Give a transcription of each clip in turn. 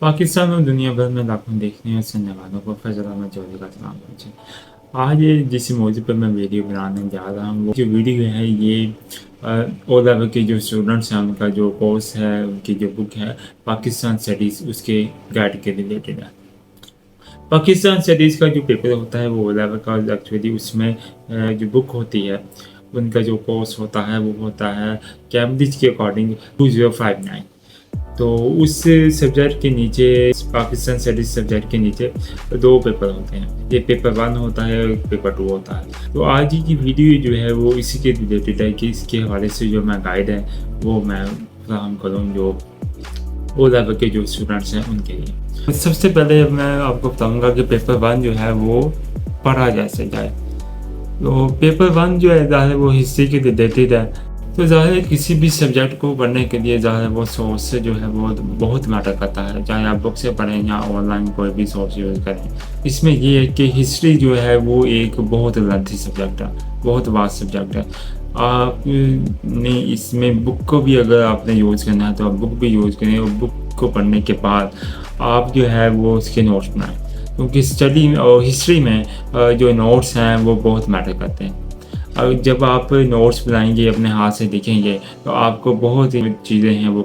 पाकिस्तान और दुनिया भर में लाखों देखने और सुनने वालों को फजल अहमद चौधरी का सलाम पहुँचे। आज ये जिस मौजू पर मैं वीडियो बनाने जा रहा हूँ, वो जो वीडियो है ये ओ लेवल के जो स्टूडेंट्स हैं उनका जो कोर्स है, उनकी जो बुक है पाकिस्तान स्टडीज़, उसके गाइड के रिलेटेड है। पाकिस्तान स्टडीज़ का जो पेपर होता है वो ओ लेवल का एक्चुअली उसमें जो बुक होती है उनका जो कोर्स होता है वो होता है कैम्ब्रिज के अकॉर्डिंग 2059। तो उस सब्जेक्ट के नीचे, पाकिस्तान स्टडीज सब्जेक्ट के नीचे दो पेपर होते हैं। ये पेपर 1 होता है और पेपर 2 होता है। तो आज की वीडियो जो है वो इसी के रिलेटेड है कि इसके हवाले से जो मैं गाइड है वो मैं फराहम करूँ जो ओ लेवल के जो स्टूडेंट्स हैं उनके लिए। सबसे पहले मैं आपको बताऊँगा कि पेपर 1 जो है वो पढ़ा कैसे जाए। तो पेपर 1 जो है ज़ाहिर वो हिस्ट्री के रिलेटेड है। तो ज़ाहिर किसी भी सब्जेक्ट को पढ़ने के लिए ज़ाहिर वो सोर्स जो है वो बहुत मैटर करता है, चाहे आप बुक से पढ़ें या ऑनलाइन कोई भी सोर्स यूज़ करें। इसमें ये है कि हिस्ट्री जो है वो एक बहुत लेंथी सब्जेक्ट है, बहुत वास्ट सब्जेक्ट है। आपने इसमें बुक को भी अगर आपने यूज़ करना है तो आप बुक भी यूज़ करें और बुक को पढ़ने के बाद आप जो है वो उसके नोट्स बनाएँ, क्योंकि स्टडी और हिस्ट्री में जो नोट्स हैं वो बहुत मैटर करते हैं। और जब आप नोट्स बनाएंगे, अपने हाथ से लिखेंगे, तो आपको बहुत सी चीज़ें हैं वो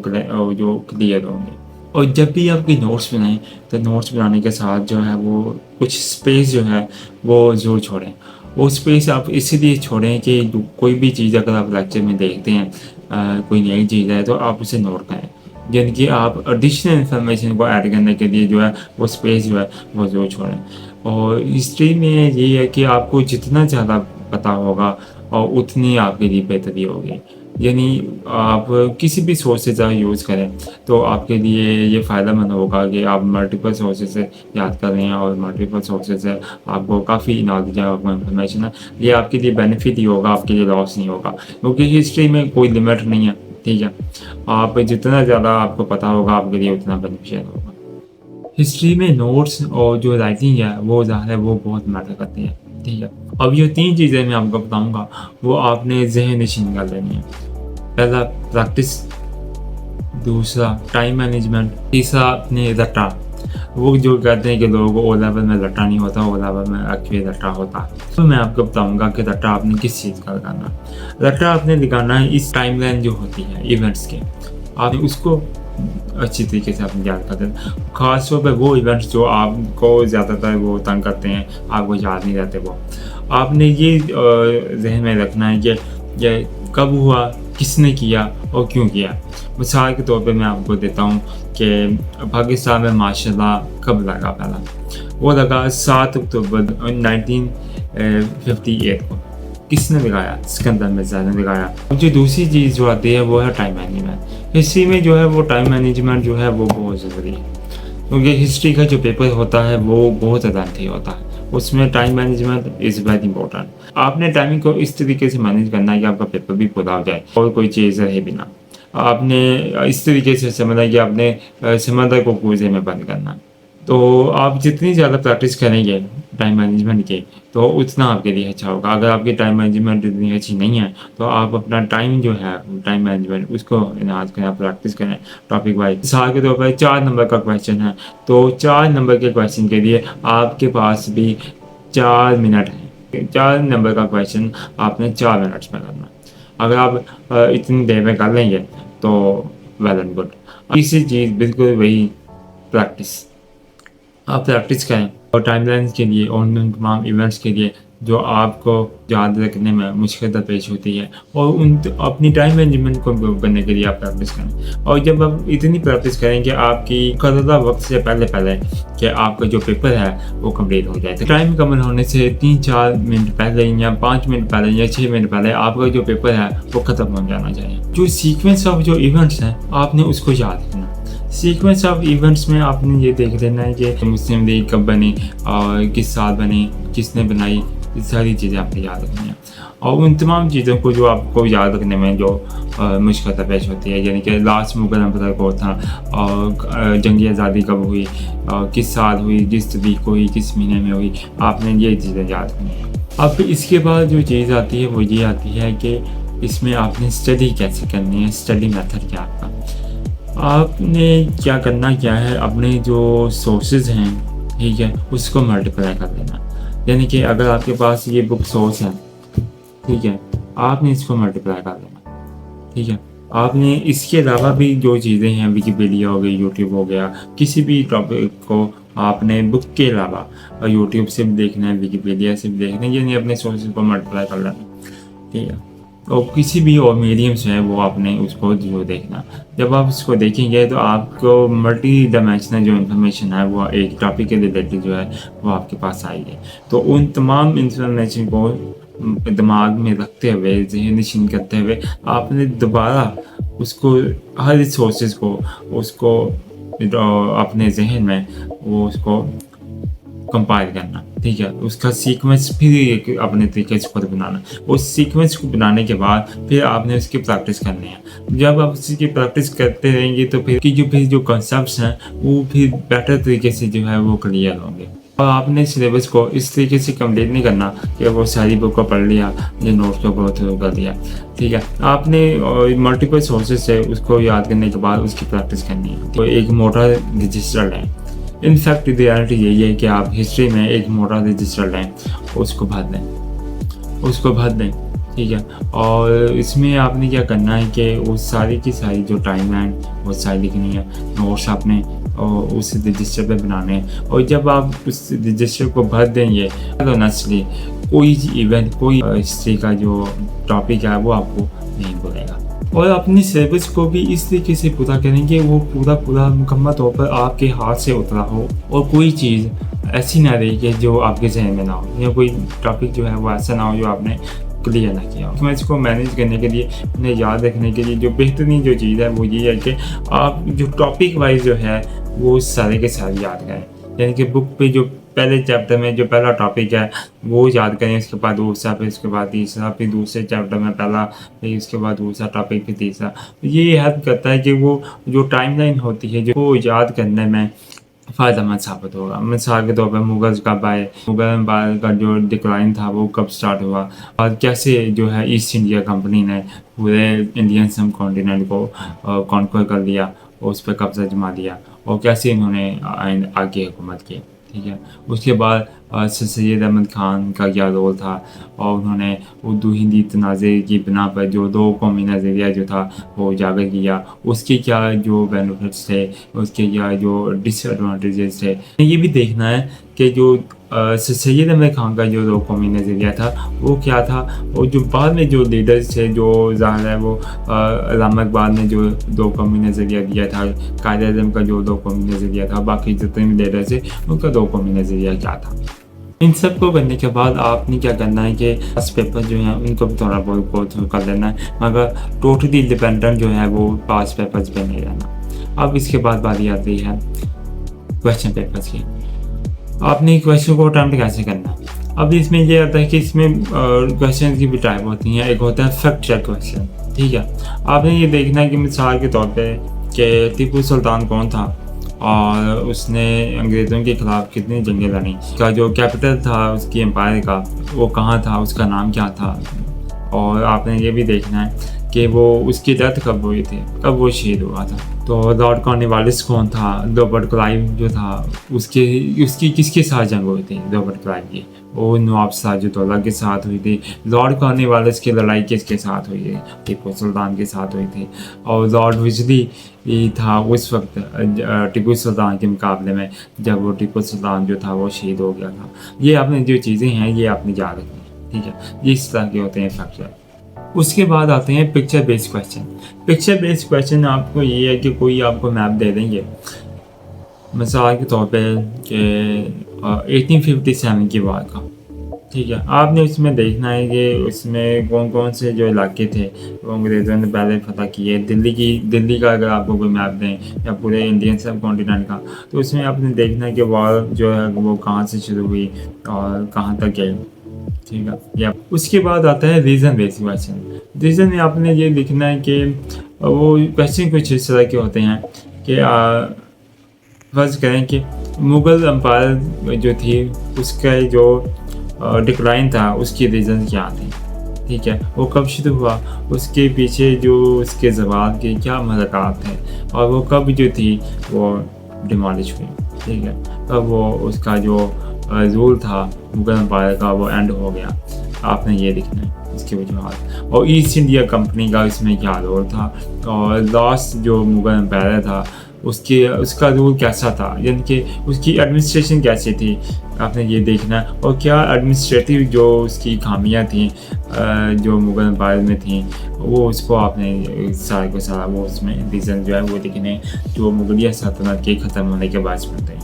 जो क्लियर होंगी। और जब भी आपकी नोट्स बनाएं तो नोट्स बनाने के साथ जो है वो कुछ स्पेस जो है वो ज़रूर छोड़ें। वो स्पेस आप इसीलिए छोड़ें कि कोई भी चीज़ अगर आप लेक्चर में देखते हैं, कोई नई चीज़ है तो आप उसे नोट करें, यानी कि आप एडिशनल इन्फॉर्मेशन को ऐड करने के लिए जो है वो स्पेस जो है वो ज़रूर छोड़ें। और हिस्ट्री में ये है कि आपको जितना ज़्यादा पता होगा और उतनी आपके लिए बेहतरी होगी। यानी आप किसी भी सोर्स से ज़्यादा यूज़ करें तो आपके लिए ये फ़ायदेमंद होगा कि आप मल्टीपल सोर्सेज से याद कर रहे हैं और मल्टीपल सोर्सेज से आपको काफ़ी नॉलेज है, आपको इन्फॉर्मेशन है। ये आपके लिए बेनिफिट ही होगा, आपके लिए लॉस नहीं होगा, क्योंकि हिस्ट्री में कोई लिमिट नहीं है। ठीक है, आप जितना ज़्यादा आपको पता होगा आपके लिए उतना बेनिफिशियल होगा। हिस्ट्री में नोट्स और जो राइटिंग है वो ज़्यादा है वो बहुत मैटर करती है। ठीक है, अब ये 3 चीज़ें मैं आपको बताऊँगा वो आपने ज़हन नशीन कर लेनी है। पहला प्रैक्टिस, दूसरा टाइम मैनेजमेंट, तीसरा अपने रट्टा। वो जो कहते हैं कि लोगों को ओ लेवल में रट्टा नहीं होता, ओ लेवल में एक्चुअली रट्टा होता है। तो मैं आपको बताऊँगा कि रट्टा आपने किस चीज़ का लगाना है। रट्टा आपने लगाना है इस टाइमलाइन जो होती है इवेंट्स के, आपने उसको अच्छी तरीके से आपने याद कर देना। ख़ास तौर पे वो इवेंट्स जो आपको ज़्यादातर वो तंग करते हैं, आपको याद नहीं रहते, वो आपने ये ज़हन में रखना है कि ये कब हुआ, किसने किया और क्यों किया। मिसाल के तौर पे मैं आपको देता हूँ कि पाकिस्तान में मार्शल लॉ कब लगा पहला, वो लगा 7 अक्टूबर 1958 को। किसने लगाया? सिकंदर मिर्ज़ा ने लगाया। अब जो दूसरी चीज़ जो आती है वो है टाइम मैनेजमेंट। हिस्ट्री में जो है वो टाइम मैनेजमेंट जो है वो बहुत ज़रूरी है, क्योंकि हिस्ट्री का जो पेपर होता है वो बहुत लेंथी होता है, उसमें time management is very important. आपने टाइमिंग को इस तरीके से मैनेज करना है कि आपका पेपर भी पूरा हो जाए और कोई चीज़ रहे भी ना। आपने इस तरीके से समझना है कि आपने समंदर को कूजे में बंद करना है। तो आप जितनी ज़्यादा प्रैक्टिस करेंगे टाइम मैनेजमेंट की तो उतना आपके लिए अच्छा होगा। अगर आपकी टाइम मैनेजमेंट इतनी अच्छी नहीं है तो आप अपना टाइम जो है टाइम मैनेजमेंट उसको इन्हांस करें, आप प्रैक्टिस करें टॉपिक वाइज। मिसाल के तौर पर 4 नंबर का क्वेश्चन है तो 4 नंबर के क्वेश्चन के लिए आपके पास भी 4 मिनट है। 4 नंबर का क्वेश्चन आपने 4 मिनट्स में करना। अगर आप इतनी देर में कर लेंगे तो वेल एंड गुड। तीसरी चीज़ बिल्कुल वही, प्रैक्टिस। आप प्रैक्टिस करें और टाइमलाइंस के लिए और उन तमाम इवेंट्स के लिए जो आपको याद रखने में मुश्किल पेश होती है, और उन अपनी टाइम मैनेजमेंट को इम्प्रूव करने के लिए आप प्रैक्टिस करें। और जब आप इतनी प्रैक्टिस करें कि आपकी करदा वक्त से पहले पहले कि आपका जो पेपर है वो कंप्लीट हो जाए, तो टाइम कमल होने से 3-4 मिनट पहले या 5 मिनट पहले या 6 मिनट पहले आपका जो पेपर है वो ख़त्म हो जाना चाहिए। जो सीक्वेंस ऑफ जो इवेंट्स हैं आपने उसको याद रखना। सीक्वेंस ऑफ इवेंट्स में आपने ये देख लेना है कि मुस्लिम लीग कब बनी और किस साल बनी, किसने बनाई, ये सारी चीज़ें आपको याद रखनी है। और उन तमाम चीज़ों को जो आपको याद रखने में जो मुश्किल पेश होती है, यानी कि लास्ट मुगल एम्पायर कौन था और जंगी आज़ादी कब हुई और किस साल हुई, किस तारीख को हुई, किस महीने में हुई, आपने ये चीज़ें याद रखनी है। अब इसके बाद जो चीज़ आती है वो ये आती है कि इसमें आपने स्टडी कैसे करनी है, स्टडी मेथड क्या आपका। आपने क्या करना क्या है, अपने जो सोर्सेज हैं, ठीक है, उसको मल्टीप्लाई कर देना। यानी कि अगर आपके पास ये बुक सोर्स है, ठीक है, आपने इसको मल्टीप्लाई कर देना, ठीक है। आपने इसके अलावा भी जो चीज़ें हैं, विकिपीडिया हो गई, यूट्यूब हो गया, किसी भी टॉपिक को आपने बुक के अलावा यूट्यूब से भी देखना है, विकिपीडिया से भी देखना है, यानी अपने सोर्सेज को मल्टीप्लाई कर लेना, ठीक है। और किसी भी और मीडियम से है वो आपने उसको जो देखना, जब आप उसको देखेंगे तो आपको मल्टी डायमेंशनल जो इन्फॉर्मेशन है वो एक टॉपिक के रिलेटेड जो है वो आपके पास आएगी। तो उन तमाम इन्फॉर्मेशन को दिमाग में रखते हुए, ज़हन नशीन करते हुए, आपने दोबारा उसको हर सोर्सेज को उसको अपने जहन में वो उसको कंपाइल करना, ठीक है। उसका सीक्वेंस फिर एक अपने तरीके से खुद बनाना। उस सीक्वेंस को बनाने के बाद फिर आपने उसकी प्रैक्टिस करनी है। जब आप उसकी प्रैक्टिस करते रहेंगे तो फिर जो कॉन्सेप्ट्स हैं वो फिर बेटर तरीके से जो है वो क्लियर होंगे। और आपने सिलेबस को इस तरीके से कंप्लीट नहीं करना कि वो सारी बुक को पढ़ लिया, जो नोट्स को गो थ्रू कर दिया, ठीक है। आपने मल्टीपल सोर्सेज से उसको याद करने के बाद उसकी प्रैक्टिस करनी है। तो एक मोटा रजिस्टर है। इनफैक्ट रियलिटी यही है कि आप हिस्ट्री में एक मोटा रजिस्टर लें, उसको भर दें, ठीक है। और इसमें आपने क्या करना है कि वो सारी की सारी जो टाइमलाइन वो सारी लिखनी है, नोट्स आपने और उस रजिस्टर पे बनाने हैं। और जब आप उस रजिस्टर को भर देंगे तो नेचुरली कोई इवेंट, कोई हिस्ट्री का जो टॉपिक है वो आपको नहीं भूलेगा। और अपनी सिलेबस को भी इस तरीके से पूरा करेंगे वो पूरा मुकम्मल तौर पर आपके हाथ से उतरा हो, और कोई चीज़ ऐसी ना रही कि जो आपके जहन में ना हो, या कोई टॉपिक जो है वो ऐसा ना हो जो आपने क्लियर ना किया हो। मैं इसको मैनेज करने के लिए, उन्हें याद रखने के लिए जो बेहतरीन जो चीज़ है वो ये है कि आप जो टॉपिक वाइज जो है वो सारे के सारे याद करें। यानी कि बुक पे जो पहले चैप्टर में जो पहला टॉपिक है वो याद करें, उसके बाद दूसरा, फिर उसके बाद तीसरा, फिर दूसरे चैप्टर में पहला, फिर उसके बाद दूसरा टॉपिक, फिर तीसरा। ये हेल्प करता है कि वो जो टाइमलाइन होती है जो वो याद करने में फ़ायदेमंद साबित होगा। मिसाल के तौर पर मुगल्स कब आए, मुगल एम्पायर का जो डिक्लाइन था वो कब स्टार्ट हुआ, और कैसे जो है ईस्ट इंडिया कंपनी ने पूरे इंडियन सब कॉन्टिनेंट को कॉन्कर कर लिया और उस पर कब्जा जमा दिया, और कैसे इन्होंने आगे हुकूमत की, ठीक है। उसके बाद सर सैयद अहमद ख़ान का क्या रोल था, और उन्होंने उर्दू हिंदी तनाज़े की बिना पर जो दो कौमी नज़रिया जो था वो उजागर किया, उसके क्या जो बेनिफिट्स थे, उसके क्या जो डिसएडवांटेजेस थे। ये भी देखना है कि जो सर सैयद अहमद ख़ान का जो दो कौमी नज़रिया था वो क्या था, और जो बाद में जो लीडर्स थे, जो ज़ाहिर है वो अल्लामा इक़बाल ने जो दो कौमी नज़रिया दिया था, कायद आज़म का जो दो कौमी नज़रिया था, बाकी जितने भी लीडर्स थे उनका दो कौमी नज़रिया क्या था। इन सब को करने के बाद आपने क्या करना है कि पास पेपर जो हैं उनको भी थोड़ा बहुत गो थ्रू कर लेना है, मगर टोटली डिपेंडेंट जो है वो पास पेपर्स पे नहीं रहना। अब इसके बाद बारी आती है क्वेश्चन पेपर्स की। आपने क्वेश्चन को अटैम्प्ट कैसे करना है। अब इसमें ये आता है कि इसमें क्वेश्चन की भी टाइप होती हैं। एक होता है फैक्ट चेक क्वेश्चन, ठीक है। आपने ये देखना है कि मिसाल के तौर पे कि टीपू सुल्तान कौन था और उसने अंग्रेज़ों के ख़िलाफ़ कितनी जंगें लड़ी, का जो कैपिटल था उसकी एम्पायर का वो कहाँ था, उसका नाम क्या था। और आपने ये भी देखना है कि वो उसकी डेथ कब हुई थी, कब वो शहीद हुआ था। तो लॉर्ड कॉर्नवालिस कौन था, रॉबर्ट क्लाइव जो था उसकी किसके साथ जंग हुई थी रॉबर्ट क्लाइव की, वो नवाब सिराजुद्दौला के साथ हुई थी। लॉर्ड कॉर्नवालिस की लड़ाई किसके साथ हुई है, टीपू सुल्तान के साथ हुई थी। और लॉर्ड विजली था उस वक्त टीपू सुल्तान के मुकाबले में जब वो टीपू सुल्तान जो था वो शहीद हो गया था। ये आपने जो चीज़ें हैं ये आपने याद रखनी, ठीक है। ये इस तरह के होते हैं फैक्टर। उसके बाद आते हैं picture based question. Picture based question आपको ये है कि कोई आपको मैप दे देंगे, मिसाल के तौर पे कि 1857 की वार का, ठीक है। आपने उसमें देखना है कि उसमें कौन कौन से जो इलाके थे वो अंग्रेज़ों ने पहले फतह किए। दिल्ली का अगर आपको कोई मैप दें या पूरे इंडियन सब कॉन्टिनेंट का, तो उसमें आपने देखना है कि वार जो है वो कहाँ से शुरू हुई और कहाँ तक गई, ठीक है। या उसके बाद आता है रीज़न बेस्ड क्वेश्चन। रीज़न में आपने ये लिखना है कि वो क्वेश्चन कुछ इस तरह के होते हैं कि फर्ज करें कि मुग़ल एम्पायर जो थी उसका जो डिक्लाइन था उसकी रीज़न क्या थी, ठीक है, वो कब शुरू हुआ, उसके पीछे जो उसके ज़वाल के क्या मज़ाक़ात थे और वो कब जो थी वो डिमोलिश हुई, ठीक है। तब वो उसका जो रूल था मुगल एम्पायर का वो एंड हो गया। आपने ये देखना है इसकी वजूहत, और ईस्ट इंडिया कंपनी का इसमें क्या रोल था, और लास्ट जो मुगल एम्पायर था उसका रोल कैसा था, यानी कि उसकी एडमिनिस्ट्रेशन कैसी थी, आपने ये देखना है। और क्या एडमिनिस्ट्रेटिव जो उसकी खामियां थी जो मुगल एम्पायर में थी, वो उसको आपने सारे को सारा वो उसमें रीज़न जो है वो देखने जो मुगलिया सल्तनत के ख़त्म होने के बाद मिलते हैं।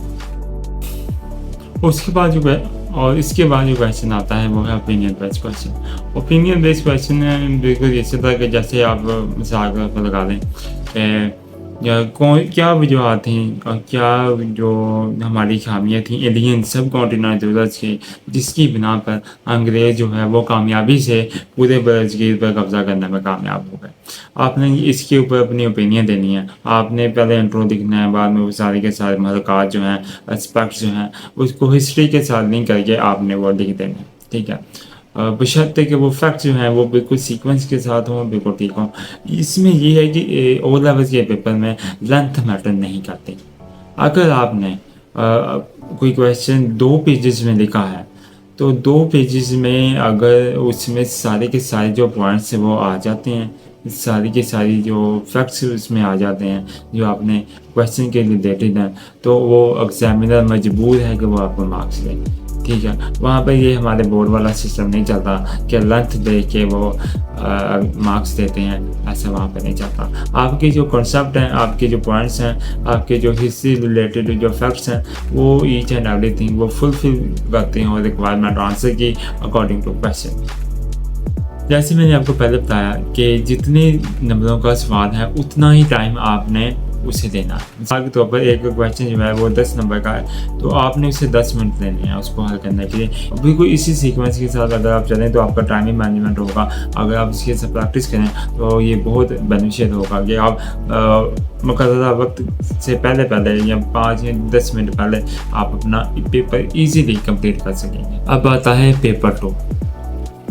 उसके बाद जो है और इसके बाद जो क्वेश्चन आता है वो है opinion based question. Opinion based question बिल्कुल इसी तरह के जैसे आप मिसाल के पर लगा लें या कौन क्या वजूहत थी और क्या जो हमारी खामियां थी एलियन सब कॉन्टिनेंटल की, जिसकी बिना पर अंग्रेज़ जो है वो कामयाबी से पूरे बरसगीर पर कब्ज़ा करने में कामयाब हो गए। आपने इसके ऊपर अपनी ओपिनियन देनी है। आपने पहले इंट्रो लिखना है, बाद में वो सारे के सारे महलकात जो हैं, एस्पेक्ट्स जो हैं, उसको हिस्ट्री के साथ लिंक करके आपने वो लिख देना, ठीक है। बशर्ते कि वो फैक्ट जो हैं वो बिल्कुल सीक्वेंस के साथ हों, बिल्कुल ठीक हों। इसमें ये है कि ओ लेवल्स के पेपर में लेंथ मैटर नहीं करती। अगर आपने कोई क्वेश्चन 2 पेजेस में लिखा है तो 2 पेजेस में अगर उसमें सारे के सारे जो पॉइंट्स हैं वो आ जाते हैं, सारी की सारी जो फैक्ट्स उसमें आ जाते हैं जो आपने क्वेश्चन के रिलेटेड हैं, तो वो एग्जामिनर मजबूर है कि वो आपको मार्क्स दे, ठीक है। वहाँ पर ये हमारे बोर्ड वाला सिस्टम नहीं चलता कि लेंथ दे के वो मार्क्स देते हैं, ऐसा वहाँ पर नहीं चलता। आपके जो कॉन्सेप्ट हैं, आपके जो पॉइंट्स हैं, आपके जो हिस्ट्री रिलेटेड जो फैक्ट्स हैं, वो ईच एंड एवरीथिंग वो फुलफिल करते हैं और रिक्वायरमेंट आंसर की अकॉर्डिंग टू क्वेश्चन। जैसे मैंने आपको पहले बताया कि जितने नंबरों का सवाल है उतना ही टाइम आपने उसे देना है। मिसाल के तौर पर एक क्वेश्चन जो है वो 10 नंबर का है तो आपने उसे 10 मिनट देने हैं उसको हल करने के लिए। बिल्कुल इसी सीक्वेंस के साथ अगर आप चलें तो आपका टाइमिंग मैनेजमेंट होगा। अगर आप इसके साथ प्रैक्टिस करें तो ये बहुत बेनिफिशियल होगा कि आप मुकर्ररा वक्त से पहले या 5 या 10 मिनट पहले आप अपना पेपर ईजीली कंप्लीट कर सकेंगे। अब आता है पेपर 2।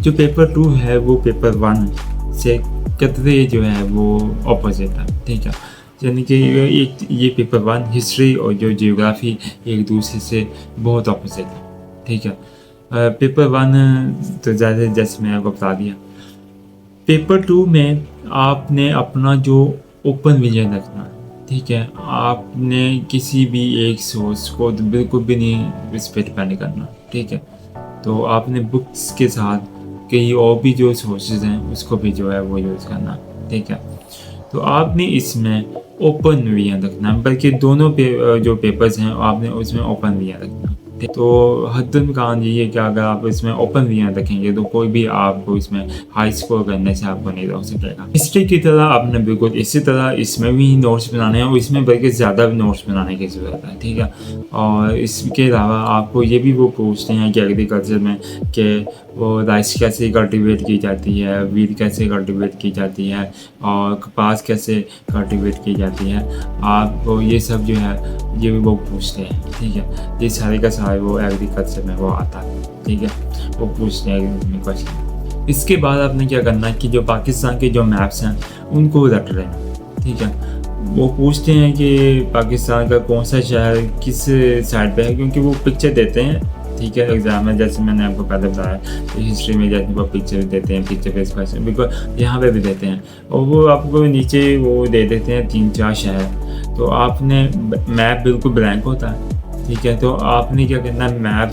जो पेपर 2 है वो पेपर 1 से कतरे जो है वो ऑपोजिट है, ठीक है। यानी कि ये पेपर 1 हिस्ट्री और जो जियोग्राफी एक दूसरे से बहुत ऑपोजिट है, ठीक है। पेपर 1 तो जैसे मैं आपको बता दिया। पेपर 2 में आपने अपना जो ओपन विजन रखना है, ठीक है। आपने किसी भी एक सोर्स को तो बिल्कुल भी नहीं इस पर डिपेंड करना, ठीक है। तो आपने बुक्स के साथ कई और भी जो सोर्सेज हैं उसको भी जो है वो यूज़ करना, ठीक है। तो आपने इसमें ओपन विजन रखना, बल्कि दोनों जो पेपर्स हैं आपने उसमें ओपन विजन रखना। तो हद्दुल-इम्कान यही है कि अगर आप इसमें ओपन विजन रखेंगे तो कोई भी आपको इसमें हाई स्कोर करने से आपको नहीं रोक सकेगा। हिस्ट्री की तरह आपने बिल्कुल इसी तरह इसमें भी नोट्स बनाने हैं और इसमें बल्कि ज़्यादा नोट्स बनाने की ज़रूरत है, ठीक है। और इसके अलावा आपको ये भी वो पूछते हैं कि एग्रीकल्चर में कि वो राइस कैसे कल्टीवेट की जाती है, वीट कैसे कल्टीवेट की जाती है और कपास कैसे कल्टीवेट की जाती है। आपको ये सब जो है ये भी वो पूछते हैं, ठीक है। ये सारे का सारे वो एग्रीकल्चर में वो आता है, ठीक है। वो पूछते हैं क्वेश्चन। इसके बाद आपने क्या करना है कि जो पाकिस्तान के जो मैप्स हैं उनको रट लेना, ठीक है। वो पूछते हैं कि पाकिस्तान का कौन सा शहर किस साइड पे है, क्योंकि वो पिक्चर देते हैं, ठीक है। एग्जाम में जैसे मैंने आपको पहले बताया तो हिस्ट्री में जैसे वो पिक्चर देते हैं, पिक्चर बेस्ड क्वेश्चन बिल्कुल यहाँ पे भी देते हैं और वो आपको नीचे वो दे देते हैं 3-4 शहर। तो आपने मैप बिल्कुल ब्लैंक होता है, ठीक है। तो आपने क्या करना है मैप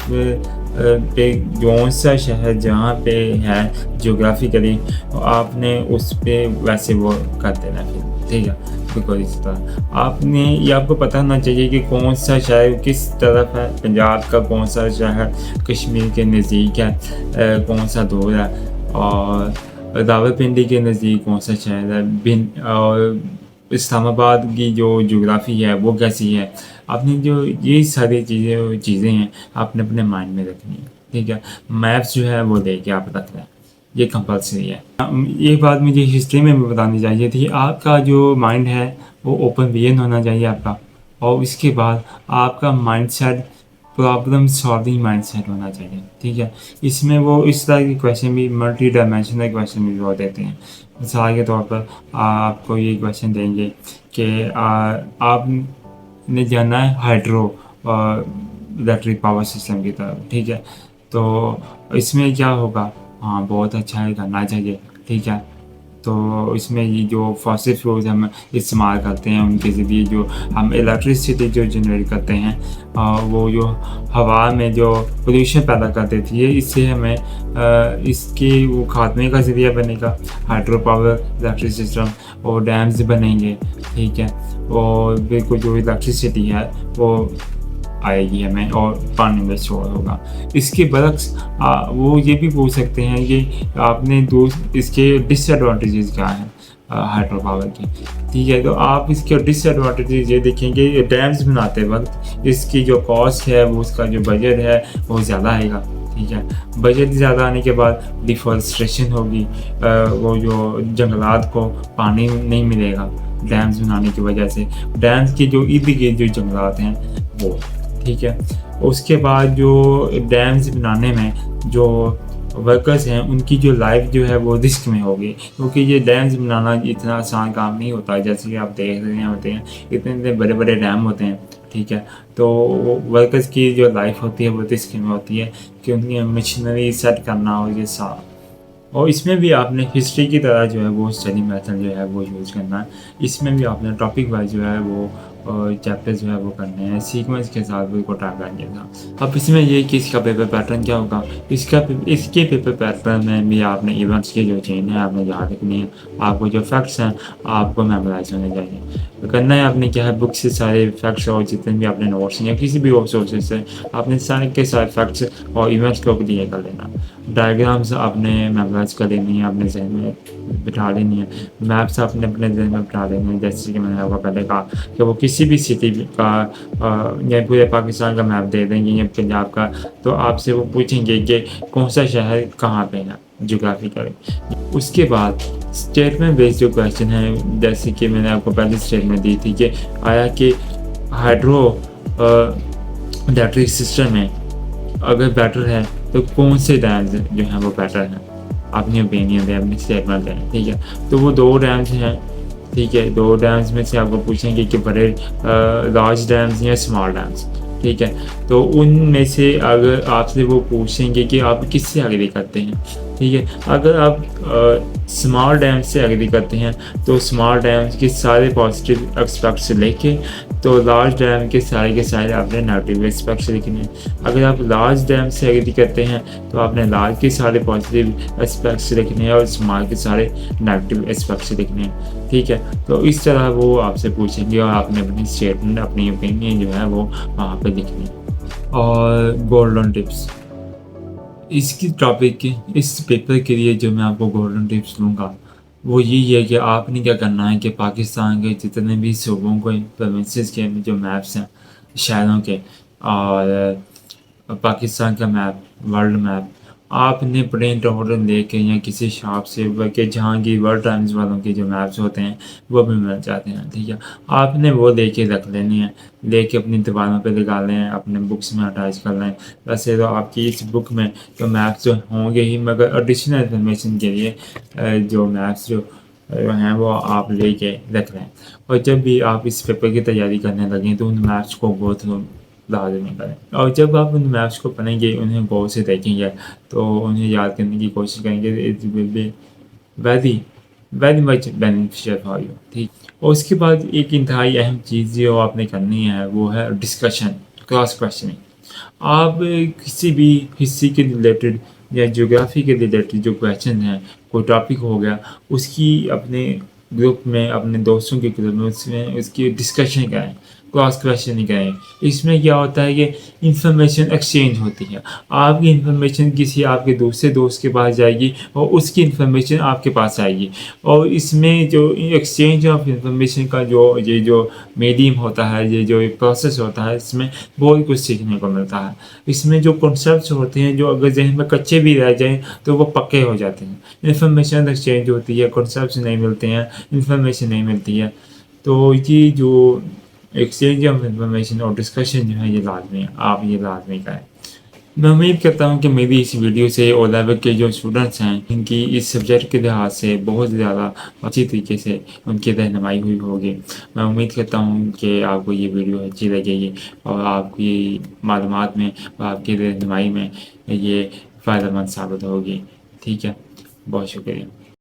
पे कौन सा शहर जहाँ पे है जियोग्राफिकली आपने उस पर वैसे वो कर देना फिर, ठीक है। बिल्कुल इस तरह आपने ये आपको पता होना चाहिए कि कौन सा शहर किस तरफ है, पंजाब का कौन सा शहर कश्मीर के नज़दीक है, कौन सा दूर है, और रावलपिंडी के नज़दीक कौन सा शहर है, भिंड और इस्लामाबाद की जो जियोग्राफी है वो कैसी है। आपने जो ये सारी चीज़ें हैं आपने अपने माइंड में रखनी है, ठीक है। मैप्स जो है वो लेके आप रख लें, ये कंपलसरी है। ये बात मुझे हिस्ट्री में भी बतानी चाहिए थी। आपका जो माइंड है वो ओपन विजन होना चाहिए आपका, और इसके बाद आपका mind set problem solving mindset होना चाहिए, ठीक है। इसमें वो इस तरह के क्वेश्चन भी, मल्टी डायमेंशनल क्वेश्चन भी वो देते हैं। मिसाल के तौर पर आपको ये क्वेश्चन देंगे कि आपने जाना है हाइड्रो इलेक्ट्रिक पावर सिस्टम की तरफ, ठीक है। तो इसमें क्या होगा, हाँ बहुत अच्छा है, करना चाहिए, ठीक है। तो इसमें ये जो फॉसिल फ्यूल्स हम इस्तेमाल करते हैं उनके ज़रिए जो हम इलेक्ट्रिसिटी जो जनरेट करते हैं, वो जो हवा में जो पोल्यूशन पैदा कर देती है, इससे हमें इसके वो खात्मे का ज़रिया बनेगा हाइड्रो पावर इलेक्ट्रिक सिस्टम, और डैम्स बनेंगे, ठीक है। और बिल्कुल जो इलेक्ट्रिसिटी है वो आएगी हमें और पानी में स्टोर होगा। इसके बरक्स वो ये भी पूछ सकते हैं कि आपने इसके डिसएडवांटेजेस क्या हैं हाइड्रो पावर की, ठीक है। तो आप इसके डिसएडवांटेजेस ये देखेंगे, डैम्स बनाते वक्त इसकी जो कॉस्ट है, वो उसका जो बजट है वो ज़्यादा आएगा, ठीक है। बजट ज़्यादा आने के बाद डिफॉरेस्टेशन होगी, वो जो जंगलात को पानी नहीं मिलेगा डैम्स बनाने की वजह से, डैम्स के जो इर्द गिर्द जो जंगलात हैं वो, ठीक है। उसके बाद जो डैम्स बनाने में जो वर्कर्स हैं उनकी जो लाइफ जो है वो रिस्क में होगी, क्योंकि ये डैम्स बनाना इतना आसान काम नहीं होता। जैसे कि आप देख रहे होते हैं इतने इतने बड़े बड़े डैम होते हैं, ठीक है। तो वर्कर्स की जो लाइफ होती है वो रिस्क में होती है कि उनकी मशीनरी सेट करना और ये सारा। और इसमें भी आपने हिस्ट्री की तरह जो है वो स्टडी मेथड जो है वो यूज़ करना है। इसमें भी आपने टॉपिक वाइज जो है वो चैप्टर जो है वो करने हैं सीक्वेंस के साथ, बिल्कुल टाइम लगेगा। अब इसमें ये कि इसका पेपर पैटर्न क्या होगा, इसके पेपर पैटर्न में भी आपने इवेंट्स की जो चेन है आपने याद रखनी है। आपको जो फैक्ट्स हैं आपको मेमोराइज होने चाहिए। तो करना है आपने क्या है, बुक से सारे फैक्ट्स और जितने भी आपने नोट्स या किसी भी और सोर्सेज से आपने सारे के सारे फैक्ट्स और इवेंट्स को क्लियर कर लेना। डायग्राम्स आपने मेमोराइज कर लेनी है, अपने जहन में बिठा लेनी है। मैप्स आपने अपने जहन में बिठा लेनी है, जैसे कि मैंने आपको पहले कहा कि वो किसी भी सिटी का या पूरे पाकिस्तान का मैप दे देंगे या पंजाब का, तो आपसे वो पूछेंगे कि कौन सा शहर कहाँ पे है जोग्राफी करें। उसके बाद स्टेटमेंट बेस्ड जो क्वेश्चन है, जैसे कि मैंने आपको पहले स्टेटमेंट दी थी कि आया कि हाइड्रो इलेक्ट्रिक सिस्टम में अगर बेटर है तो कौन से डैम्स जो हैं वो बेटर हैं, अपनी ओपिनियन दें, अपनी स्टेटमेंट दें, ठीक है। तो वो 2 डैम्स हैं, ठीक है। 2 डैम्स में से आपको पूछेंगे कि बड़े लार्ज डैम्स या स्मॉल डैम्स, ठीक है। तो उनमें से अगर आपसे वो पूछेंगे कि आप किससे एग्री करते हैं, ठीक है। अगर आप स्मॉल डैम से एग्री करते हैं तो स्मॉल डैम्स के सारे पॉजिटिव एस्पेक्ट्स लेके, तो लार्ज डैम के सारे आपने नेगेटिव एस्पेक्ट्स लिखने हैं। अगर आप लार्ज डैम से एग्री करते हैं तो आपने लार्ज के सारे पॉजिटिव एस्पेक्ट्स लिखने हैं और स्मॉल के सारे नेगेटिव एस्पेक्ट्स लिखने हैं, ठीक है। तो इस तरह वो आपसे पूछेंगे और आपने अपनी स्टेटमेंट, अपनी ओपिनियन जो है वो वहाँ पे लिखनी है। और गोल्डन टिप्स, इसकी टॉपिक की इस पेपर के लिए जो मैं आपको गोल्डन टिप्स दूंगा वो यही है कि आपने क्या करना है कि पाकिस्तान के जितने भी सूबों को, प्रोविंसेस के जो मैप्स हैं शहरों के, और पाकिस्तान का मैप, वर्ल्ड मैप, आपने प्रिंट आउट लेके या किसी शॉप से के जहाँ की वर्ल्ड टाइम्स वालों के जो मैप्स होते हैं वो भी मिल जाते हैं, ठीक है। आपने वो लेके रख लेने हैं, लेके अपनी दीवारों पे लगा लें, अपने बुक्स में अटैच कर लें। वैसे तो आपकी इस बुक में तो मैप्स जो होंगे ही, मगर एडिशनल इन्फॉर्मेशन के लिए जो मैप्स जो हैं वो आप लेके रख लें। और जब भी आप इस पेपर की तैयारी करने लगें तो उन मैप्स को बहुत लाजमी करें, और जब आप उन मैप्स को पढ़ेंगे, उन्हें गौर से देखेंगे, तो उन्हें याद करने की कोशिश करेंगे। It will be very very much beneficial for you, ठीक। और उसके बाद एक इंतहाई अहम चीज़ जो आपने करनी है वो है डिस्कशन, क्रॉस क्वेश्चनिंग। आप किसी भी हिस्ट्री के रिलेटेड या ज्योग्राफी के रिलेटेड जो क्वेश्चन हैं, कोई टॉपिक हो गया, उसकी अपने ग्रुप में, अपने दोस्तों के ग्रुप में उसमें उसकी डिस्कशन करें, क्रॉस क्वेश्चनिंग करें। इसमें क्या होता है कि इंफॉर्मेशन एक्सचेंज होती है। आपकी इंफॉर्मेशन किसी आपके दूसरे दोस्त के पास जाएगी और उसकी इंफॉर्मेशन आपके पास आएगी, और इसमें जो एक्सचेंज ऑफ इंफॉर्मेशन का जो मीडियम होता है, ये जो प्रोसेस होता है, इसमें बहुत कुछ सीखने को मिलता है। इसमें जो कॉन्सेप्ट्स होते हैं जो अगर जहन में कच्चे भी रह जाएं तो वो पक्के हो जाते हैं। इंफॉर्मेशन एक्सचेंज होती है, कॉन्सेप्ट्स नहीं मिलते हैं, इंफॉर्मेशन नहीं मिलती है। तो ये जो एक्सचेंज ऑफ इन्फॉर्मेशन और डिस्कशन जो है ये लाजमी है, आप ये लाजमी करें। मैं उम्मीद करता हूँ कि मेरी इस वीडियो से ओ लेवल के जो स्टूडेंट्स हैं इनकी इस सब्जेक्ट के लिहाज से बहुत ज़्यादा अच्छी तरीके से उनकी रहनुमाई हुई होगी। मैं उम्मीद करता हूँ कि आपको ये वीडियो अच्छी लगेगी और आपकी मालूमात में और आपकी रहनुमाई में ये फ़ायदेमंद साबित होगी। ठीक है, बहुत शुक्रिया।